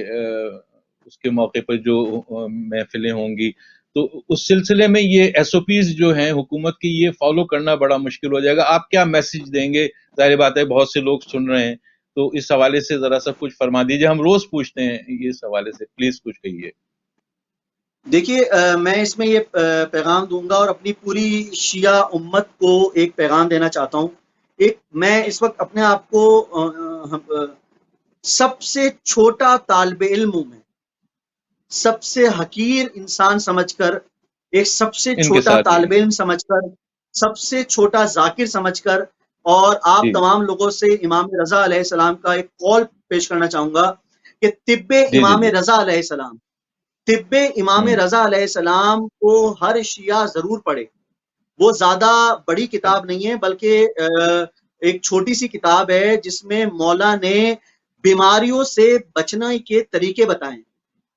اس کے موقع پر جو محفلیں ہوں گی، تو اس سلسلے میں یہ ایس او پیز جو ہیں حکومت کی یہ فالو کرنا بڑا مشکل ہو جائے گا. آپ کیا میسج دیں گے؟ ظاہر بات ہے بہت سے لوگ سن رہے ہیں، تو اس حوالے سے ذرا سا کچھ فرما دیجیے. ہم روز پوچھتے ہیں یہ اس حوالے سے، پلیز کچھ کہیے. دیکھیے میں اس میں یہ پیغام دوں گا اور اپنی پوری شیعہ امت کو ایک پیغام دینا چاہتا ہوں. میں اس وقت اپنے آپ کو سب سے چھوٹا طالب علم ہوں، میں سب سے حقیر انسان سمجھ کر، ایک سب سے چھوٹا طالب علم سمجھ کر، سب سے چھوٹا ذاکر سمجھ کر، اور آپ تمام لوگوں سے امام رضا علیہ السلام کا ایک قول پیش کرنا چاہوں گا کہ طب امام رضا علیہ السلام، طب امام رضا علیہ السلام کو ہر شیعہ ضرور پڑھے. وہ زیادہ بڑی کتاب نہیں ہے بلکہ ایک چھوٹی سی کتاب ہے جس میں مولا نے بیماریوں سے بچنے کے طریقے بتائیں.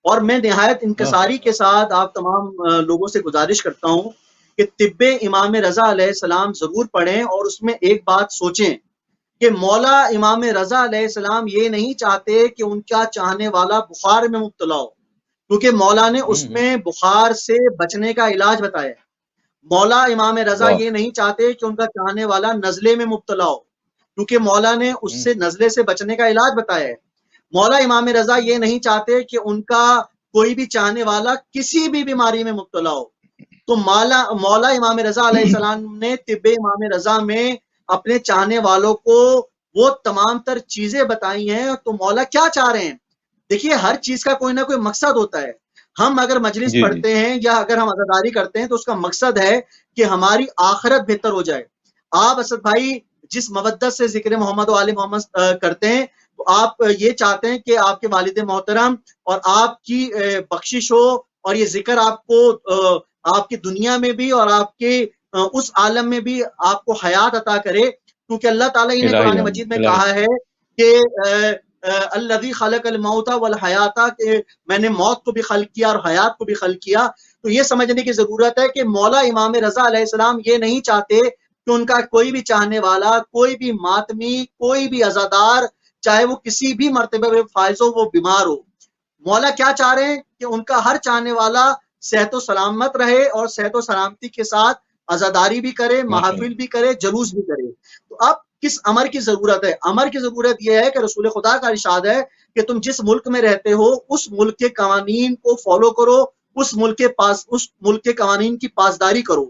اور میں نہایت انکساری کے ساتھ آپ تمام لوگوں سے گزارش کرتا ہوں کہ طب امام رضا علیہ السلام ضرور پڑھیں اور اس میں ایک بات سوچیں کہ مولا امام رضا علیہ السلام یہ نہیں چاہتے کہ ان کا چاہنے والا بخار میں مبتلا ہو، کیونکہ مولا نے اس میں بخار سے بچنے کا علاج بتایا. مولا امام رضا یہ نہیں چاہتے کہ ان کا چاہنے والا نزلے میں مبتلا ہو، کیونکہ مولا نے اس سے نزلے سے بچنے کا علاج بتایا ہے. مولا امام رضا یہ نہیں چاہتے کہ ان کا کوئی بھی چاہنے والا کسی بھی بیماری میں مبتلا ہو. تو مولا امام رضا علیہ السلام نے طب امام رضا میں اپنے چاہنے والوں کو وہ تمام تر چیزیں بتائی ہیں. تو مولا کیا چاہ رہے ہیں؟ دیکھیے ہر چیز کا کوئی نہ کوئی مقصد ہوتا ہے. ہم اگر مجلس پڑھتے ہیں یا اگر ہم عزاداری کرتے ہیں تو اس کا مقصد ہے کہ ہماری آخرت بہتر ہو جائے. آپ اسد بھائی جس مودت سے ذکر محمد و آل محمد کرتے ہیں تو آپ یہ چاہتے ہیں کہ آپ کے والد محترم اور آپ کی بخشش ہو اور یہ ذکر آپ کو آپ کی دنیا میں بھی اور آپ کے اس عالم میں بھی آپ کو حیات عطا کرے. کیونکہ اللہ تعالیٰ نے قرآن مجید میں کہا ہے کہ الذی خلق الموت والحیات، کہ میں نے موت کو بھی خلق کیا اور حیات کو بھی خلق کیا. تو یہ سمجھنے کی ضرورت ہے کہ مولا امام رضا علیہ السلام یہ نہیں چاہتے کہ ان کا کوئی بھی چاہنے والا، کوئی بھی ماتمی، کوئی بھی عزادار، چاہے وہ کسی بھی مرتبہ میں فائز ہو، وہ بیمار ہو. مولا کیا چاہ رہے ہیں کہ ان کا ہر چاہنے والا صحت و سلامت رہے اور صحت و سلامتی کے ساتھ عزاداری بھی کرے، محافل بھی کرے، جلوس بھی کرے. تو اب کس امر کی ضرورت ہے؟ امر کی ضرورت یہ ہے کہ رسول خدا کا ارشاد ہے کہ تم جس ملک میں رہتے ہو اس ملک کے قوانین کو فالو کرو، اس ملک کے قوانین کی پاسداری کرو.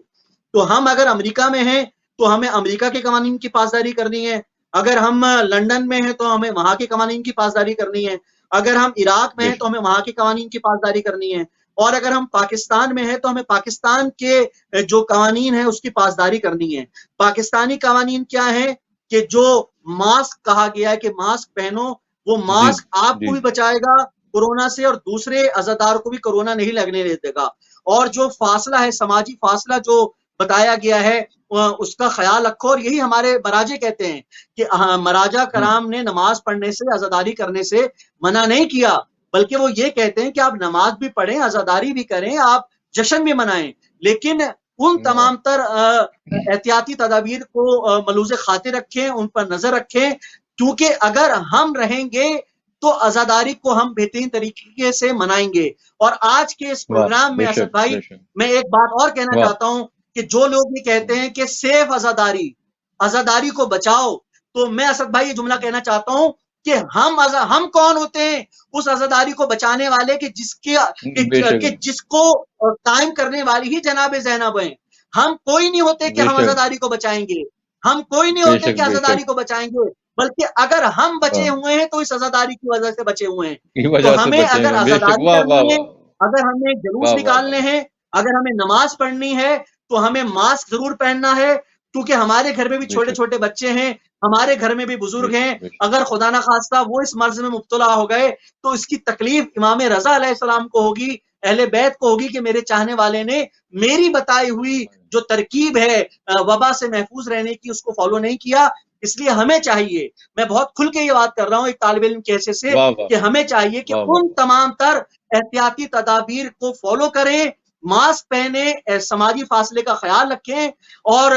تو ہم اگر امریکہ میں ہیں تو ہمیں امریکہ کے قوانین کی پاسداری کرنی ہے. اگر ہم لندن میں ہیں تو ہمیں وہاں کے قوانین کی پاسداری کرنی ہے. اگر ہم عراق میں ہیں تو ہمیں وہاں کے قوانین کی پاسداری کرنی ہے. اور اگر ہم پاکستان میں ہیں تو ہمیں پاکستان کے جو قوانین ہیں اس کی پاسداری کرنی ہے. پاکستانی قوانین کیا ہیں کہ جو ماسک کہا گیا ہے کہ ماسک پہنو، وہ ماسک آپ کو بھی بچائے گا کورونا سے اور دوسرے عزادار کو بھی کورونا نہیں لگنے دے گا. اور جو فاصلہ ہے، سماجی فاصلہ جو بتایا گیا ہے اس کا خیال رکھو. اور یہی ہمارے مراجع کہتے ہیں کہ مراجع کرام نے نماز پڑھنے سے، عزاداری کرنے سے منع نہیں کیا، بلکہ وہ یہ کہتے ہیں کہ آپ نماز بھی پڑھیں، عزاداری بھی کریں، آپ جشن بھی منائیں، لیکن ان تمام تر احتیاطی تدابیر کو ملوز خاطر رکھیں، ان پر نظر رکھیں. کیونکہ اگر ہم رہیں گے تو عزاداری کو ہم بہترین طریقے سے منائیں گے. اور آج کے اس پروگرام میں اسد بھائی میں ایک بات اور کہنا چاہتا ہوں کہ جو لوگ یہ کہتے ہیں کہ سیف عزاداری کو بچاؤ، تو میں اسد بھائی یہ جملہ کہنا چاہتا ہوں کہ ہم کون ہوتے ہیں اس عزاداری کو بچانے والے کہ جس کو قائم کرنے والی ہی جناب زینب ہیں. ہم کوئی نہیں ہوتے کہ ہم عزاداری کو بچائیں گے، ہم کوئی نہیں ہوتے کہ عزاداری کو بچائیں گے، بلکہ اگر ہم بچے ہوئے ہیں تو اس عزاداری کی وجہ سے بچے ہوئے ہیں. تو ہمیں اگر عزاداری کرنی ہے، اگر ہمیں جلوس نکالنے ہیں، اگر ہمیں نماز پڑھنی ہے تو ہمیں ماسک ضرور پہننا ہے. کیونکہ ہمارے گھر میں بھی چھوٹے چھوٹے بچے ہیں، ہمارے گھر میں بھی بزرگ ہیں. اگر خدا نخواستہ وہ اس مرض میں مبتلا ہو گئے تو اس کی تکلیف امام رضا علیہ السلام کو ہوگی، اہل بیت کو ہوگی کہ میرے چاہنے والے نے میری بتائی ہوئی جو ترکیب ہے وبا سے محفوظ رہنے کی اس کو فالو نہیں کیا. اس لیے ہمیں چاہیے، میں بہت کھل کے یہ بات کر رہا ہوں ایک طالب علم کے حیثیت سے، واہ واہ کہ ہمیں چاہیے کہ واہ واہ ان تمام تر احتیاطی تدابیر کو فالو کریں، ماسک پہنیں، سماجی فاصلے کا خیال رکھیں، اور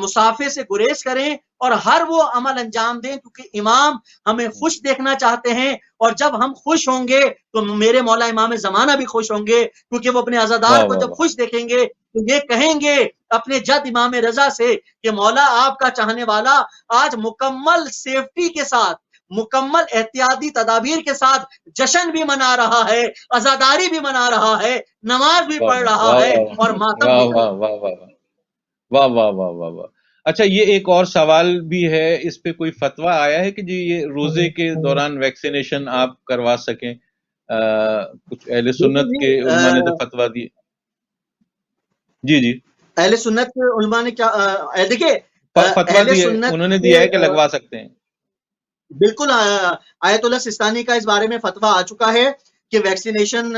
مسافے سے گریز کریں، اور ہر وہ عمل انجام دیں، کیونکہ امام ہمیں خوش دیکھنا چاہتے ہیں، اور جب ہم خوش ہوں گے تو میرے مولا امام زمانہ بھی خوش ہوں گے، کیونکہ وہ اپنے عزادار واہ کو واہ جب واہ خوش دیکھیں گے تو یہ کہیں گے اپنے جد امام رضا سے کہ مولا آپ کا چاہنے والا آج مکمل سیفٹی کے ساتھ، مکمل احتیاطی تدابیر کے ساتھ جشن بھی منا رہا ہے، عزاداری بھی منا رہا ہے، نماز بھی پڑھ رہا واہ ہے، اور ماتم واہ بھی کر واہ رہا ہے۔ واہ واہ واہ واہ واہ واہ واہ۔ اچھا، یہ ایک اور سوال بھی ہے، اس پہ کوئی فتویٰ آیا ہے کہ جی یہ روزے کے دوران ویکسینیشن آپ کروا سکیں؟ کچھ اہل بالکل سنت جی، کے علماء نے تو فتویٰ دی. جی جی، اہل سنت کے علماء نے کیا دیکھیے فتویٰ اہل دیا ہے، سنت انہوں نے کے دیا ہے کہ لگوا سکتے ہیں. بالکل آیت اللہ سستانی کا اس بارے میں فتویٰ آ چکا ہے کہ ویکسینیشن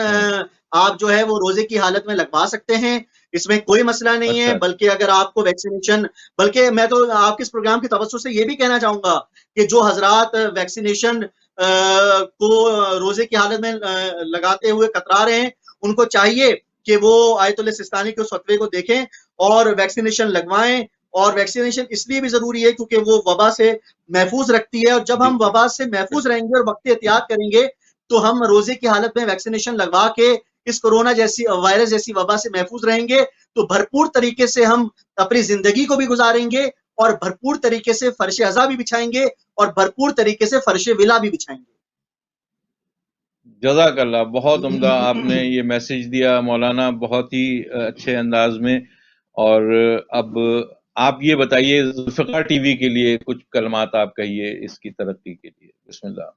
آپ جو ہے وہ روزے کی حالت میں لگوا سکتے ہیں، اس میں کوئی مسئلہ نہیں ہے، اچھا بلکہ اگر آپ کو ویکسینیشن، بلکہ میں تو آپ کے اس پروگرام کی توسط سے یہ بھی کہنا چاہوں گا کہ جو حضرات ویکسینیشن کو روزے کی حالت میں لگاتے ہوئے کترا رہے ہیں، ان کو چاہیے کہ وہ آیت اللہ سستانی کے اس فتوے کو دیکھیں اور ویکسینیشن لگوائیں. اور ویکسینیشن اس لیے بھی ضروری ہے کیونکہ وہ وبا سے محفوظ رکھتی ہے، اور جب ہم وبا سے محفوظ رہیں گے اور وقتی احتیاط کریں گے تو ہم روزے کی حالت میں ویکسینیشن لگوا کے اس کورونا جیسی وائرس جیسی وبا سے محفوظ رہیں گے تو بھرپور طریقے سے ہم اپنی زندگی کو بھی گزاریں گے، اور بھرپور طریقے سے فرش عزا بھی بچھائیں گے، اور بھرپور طریقے سے فرش ولا بھی بچھائیں گے. جزاک اللہ، بہت عمدہ آپ نے یہ میسج دیا مولانا، بہت ہی اچھے انداز میں. اور اب آپ یہ بتائیے، ذوالفقار ٹی وی کے لیے کچھ کلمات آپ کہیے اس کی ترقی کے لیے. بسم اللہ.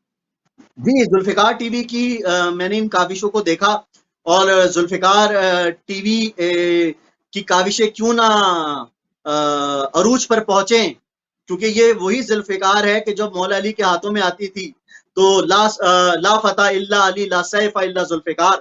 جی، ذوالفقار ٹی وی کی میں نے ان کاوشوں کو دیکھا، اور ذوالفقار ٹی وی کی کاوشیں کیوں نہ عروج پر پہنچیں، کیونکہ یہ وہی ذوالفقار ہے کہ جب مولا علی کے ہاتھوں میں آتی تھی تو لا فتح الا علی لا سیف الا ذوالفقار.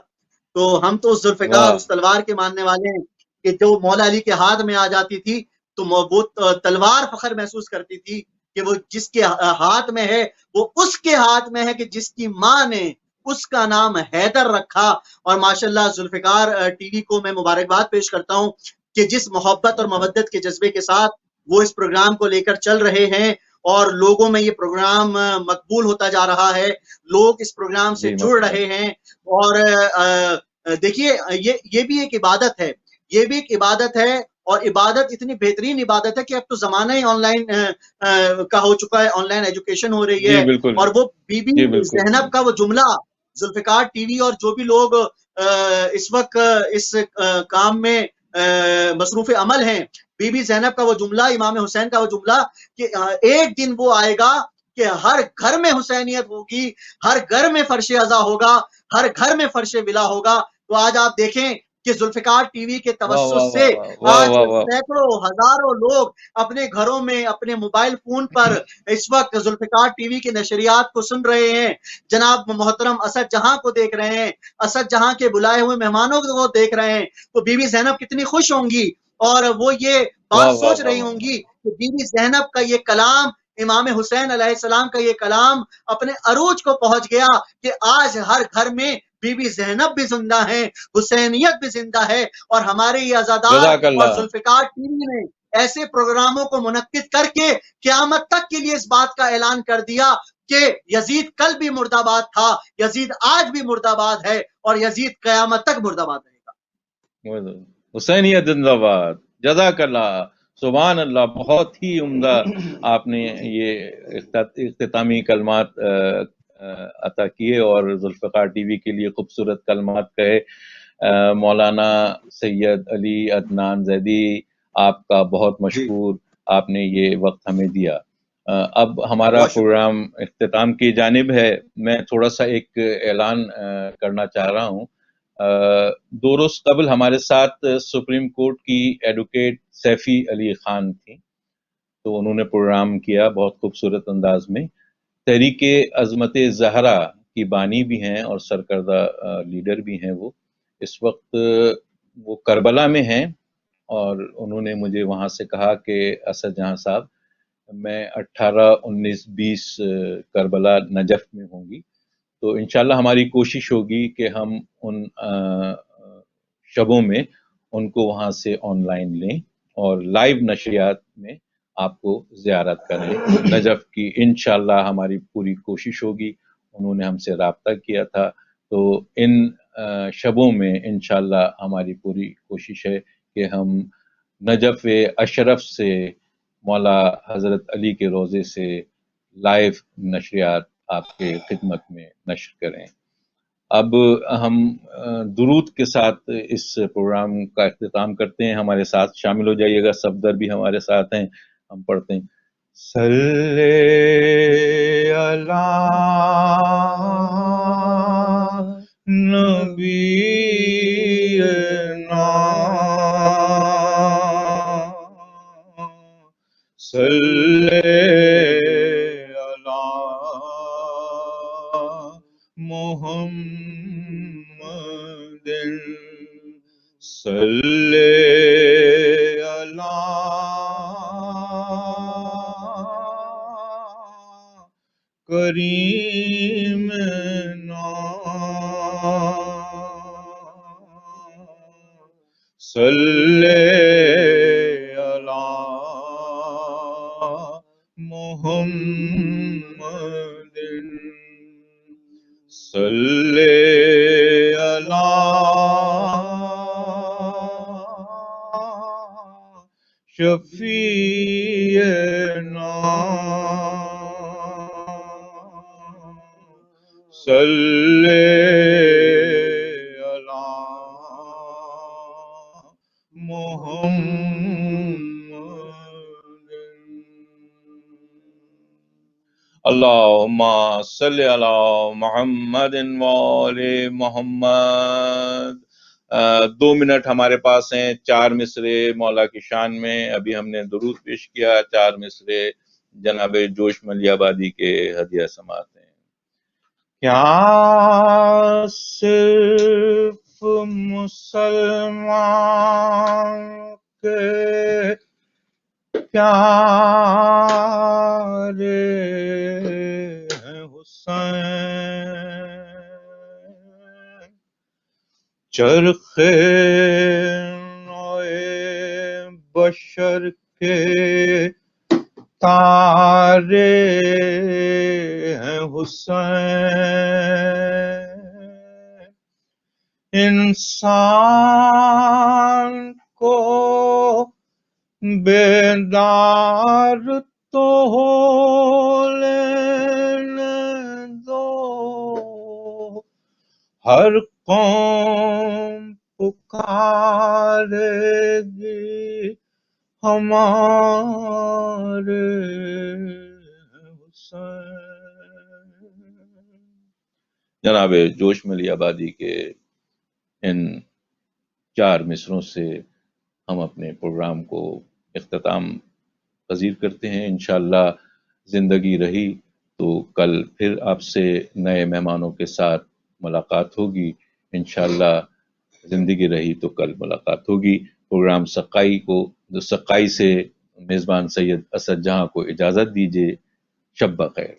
تو ہم تو اس ذوالفقار، اس تلوار کے ماننے والے ہیں کہ جو مولا علی کے ہاتھ میں آ جاتی تھی تو وہ تلوار فخر محسوس کرتی تھی کہ وہ جس کے ہاتھ میں ہے وہ اس کے ہاتھ میں ہے کہ جس کی ماں نے اس کا نام حیدر رکھا. اور ماشاءاللہ ذوالفقار ٹی وی کو میں مبارکباد پیش کرتا ہوں کہ جس محبت اور مودت کے جذبے کے ساتھ وہ اس پروگرام کو لے کر چل رہے ہیں، اور لوگوں میں یہ پروگرام مقبول ہوتا جا رہا ہے، لوگ اس پروگرام سے جڑ رہے ہیں. اور دیکھیے یہ بھی ایک عبادت ہے، یہ بھی ایک عبادت ہے، اور عبادت اتنی بہترین عبادت ہے کہ اب تو زمانہ ہی آن لائن کا ہو چکا ہے، آن لائن ایجوکیشن ہو رہی ہے. اور وہ بی بی زینب کا وہ جملہ ذوالفقار ٹی وی اور جو بھی لوگ اس وقت اس کام میں مصروف عمل ہیں، بی بی زینب کا وہ جملہ، امام حسین کا وہ جملہ کہ ایک دن وہ آئے گا کہ ہر گھر میں حسینیت ہوگی، ہر گھر میں فرش عزا ہوگا، ہر گھر میں فرش ولا ہوگا. تو آج آپ دیکھیں کہ ذوالفقار ٹی وی کے توسط سے آج سینکڑوں ہزاروں لوگ اپنے گھروں میں اپنے موبائل فون پر اس وقت ذوالفقار ٹی وی کے نشریات کو سن رہے ہیں، جناب محترم اسد جہاں کو دیکھ رہے ہیں، اسد جہاں کے بلائے ہوئے مہمانوں کو دیکھ رہے ہیں. تو بی بی زینب کتنی خوش ہوں گی، اور وہ یہ بات سوچ رہی ہوں گی کہ بی بی زینب کا یہ کلام، امام حسین علیہ السلام کا یہ کلام اپنے عروج کو پہنچ گیا کہ آج ہر گھر میں بی بی زینب بھی زندہ ہے، حسینیت بھی زندہ ہے. اور ہمارے یہ عزادار اور ذوالفقار ٹی وی نے ایسے پروگراموں کو منعقد کر کے قیامت تک کے لیے اس بات کا اعلان کر دیا کہ یزید کل بھی مرد آباد تھا، یزید آج بھی مرد آباد ہے، اور یزید قیامت تک مرد آباد رہے گا. حسینیت زندہ باد. جزاک اللہ، سبحان اللہ، بہت ہی عمدہ آپ نے یہ اختتامی کلمات عطا کیے اور ذوالفقار ٹی وی کے لیے خوبصورت کلمات کہے. مولانا سید علی عدنان زیدی، آپ کا بہت مشکور، آپ نے یہ وقت ہمیں دیا. اب ہمارا پروگرام اختتام کی جانب ہے. میں تھوڑا سا ایک اعلان کرنا چاہ رہا ہوں. 2 روز قبل ہمارے ساتھ سپریم کورٹ کی ایڈوکیٹ سیفی علی خان تھی، تو انہوں نے پروگرام کیا بہت خوبصورت انداز میں. تحریک عظمت زہرا کی بانی بھی ہیں اور سرکردہ لیڈر بھی ہیں. وہ اس وقت وہ کربلا میں ہیں، اور انہوں نے مجھے وہاں سے کہا کہ اسد جہاں صاحب میں 18, 19, 20 کربلا نجف میں ہوں گی. تو انشاءاللہ ہماری کوشش ہوگی کہ ہم ان شبوں میں ان کو وہاں سے آن لائن لیں اور لائیو نشریات میں آپ کو زیارت کریں نجف کی. انشاءاللہ ہماری پوری کوشش ہوگی. انہوں نے ہم سے رابطہ کیا تھا، تو ان شبوں میں انشاءاللہ ہماری پوری کوشش ہے کہ ہم نجف اشرف سے مولا حضرت علی کے روضے سے لائیو نشریات آپ کے خدمت میں نشر کریں. اب ہم درود کے ساتھ اس پروگرام کا اختتام کرتے ہیں. ہمارے ساتھ شامل ہو جائیے گا، صفدر بھی ہمارے ساتھ ہیں. ہم پڑھتے ہیں صلی علی نبینا صلی علی محمد صلی علی کریم صلی علی محمد صلی علی شفیعنا صلی علی محمد. اللہم صلی علی محمد وآل محمد. 2 منٹ ہمارے پاس ہیں. 4 مصرے مولا کی شان میں. ابھی ہم نے درود پیش کیا. 4 مصرے جناب جوش ملی آبادی کے ہدیہ سماعت ہیں. کیا صرف مسلمان کے پیارے ہیں حسین، چرخے نوئے بشر کے تارے ہیں حسین. انسان کو بیدار تو ہو لینے دو، ہر قوم پکارے گی ہمارے حسین. جناب جوش ملی آبادی کے ان 4 مصروں سے ہم اپنے پروگرام کو اختتام پذیر کرتے ہیں. انشاءاللہ زندگی رہی تو کل پھر آپ سے نئے مہمانوں کے ساتھ ملاقات ہوگی. انشاءاللہ زندگی رہی تو کل ملاقات ہوگی. پروگرام سقائی سے میزبان سید اسد جہاں کو اجازت دیجیے. شب بخیر.